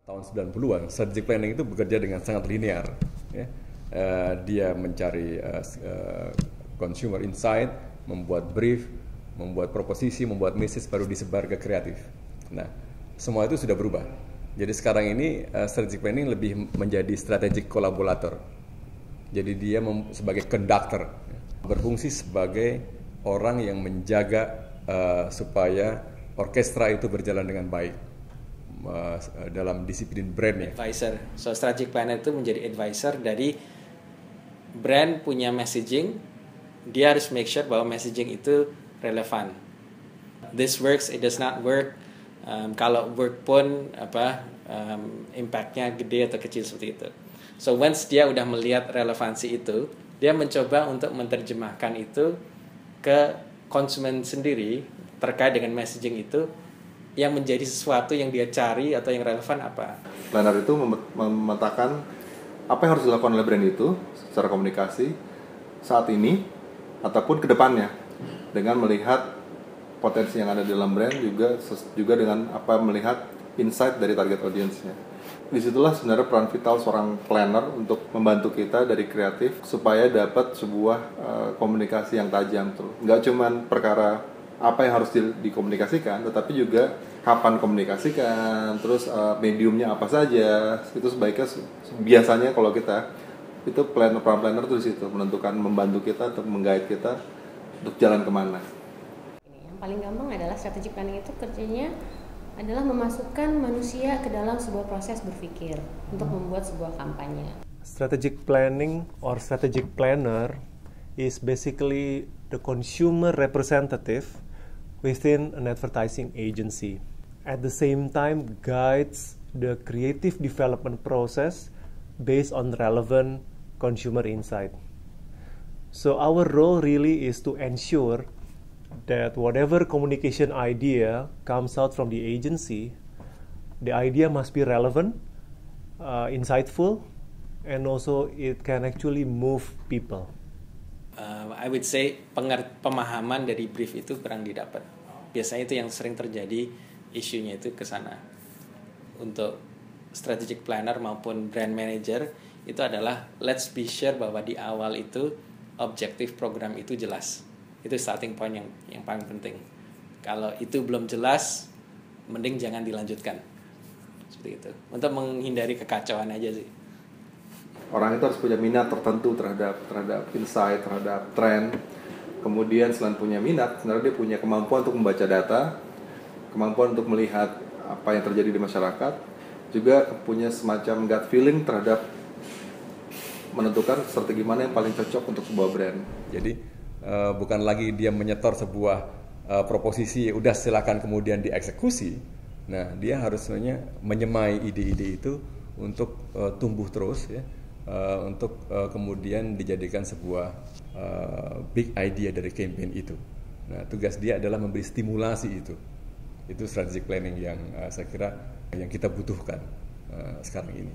tahun 90-an, strategic planning itu bekerja dengan sangat linear. Ya. Dia mencari consumer insight, membuat brief, membuat proposisi, membuat message, baru disebar ke kreatif. Nah, semua itu sudah berubah. Jadi sekarang ini strategic planning lebih menjadi strategic collaborator. Jadi dia sebagai conductor, berfungsi sebagai orang yang menjaga supaya orkestra itu berjalan dengan baik dalam disiplin brandnya. Advisor, so strategic planner itu menjadi advisor dari brand punya messaging, dia harus make sure bahwa messaging itu relevan. This works, it does not work. Kalau work pun impactnya gede atau kecil seperti itu. So once dia udah melihat relevansi itu, dia mencoba untuk menerjemahkan itu ke konsumen sendiri terkait dengan messaging itu yang menjadi sesuatu yang dia cari atau yang relevan apa. Planner itu memetakan apa yang harus dilakukan oleh brand itu secara komunikasi saat ini ataupun ke depannya dengan melihat potensi yang ada di dalam brand juga dengan melihat insight dari target audience-nya. Disitulah sebenarnya peran vital seorang planner untuk membantu kita dari kreatif supaya dapat sebuah komunikasi yang tajam tuh. Nggak cuman perkara apa yang harus dikomunikasikan, tetapi juga kapan komunikasikan, terus mediumnya apa saja. Itu sebaiknya biasanya kalau kita itu peran planner tuh di situ menentukan, membantu kita untuk menggait kita untuk jalan kemana. Yang paling gampang adalah strategic planning itu kerjanya adalah memasukkan manusia ke dalam sebuah proses berpikir untuk membuat sebuah kampanye. Strategic planning or strategic planner is basically the consumer representative within an advertising agency. At the same time, guides the creative development process based on relevant consumer insight. So our role really is to ensure that whatever communication idea comes out from the agency, the idea must be relevant, insightful, and also it can actually move people. I would say pemahaman dari brief itu kurang didapat. Biasanya itu yang sering terjadi, isunya itu ke sana. Untuk strategic planner maupun brand manager itu adalah let's be sure bahwa di awal itu objektif program itu jelas. Itu starting point yang paling penting. Kalau itu belum jelas, mending jangan dilanjutkan. Seperti itu. Untuk menghindari kekacauan aja sih. Orang itu harus punya minat tertentu terhadap insight, terhadap tren. Kemudian selain punya minat, sebenarnya dia punya kemampuan untuk membaca data, kemampuan untuk melihat apa yang terjadi di masyarakat, juga punya semacam gut feeling terhadap menentukan strategi mana yang paling cocok untuk sebuah brand. Jadi bukan lagi dia menyetor sebuah proposisi, udah silakan kemudian dieksekusi. Nah, dia harusnya menyemai ide-ide itu untuk tumbuh terus, ya, untuk kemudian dijadikan sebuah big idea dari campaign itu. Nah, tugas dia adalah memberi stimulasi itu. Itu strategic planning yang saya kira yang kita butuhkan sekarang ini.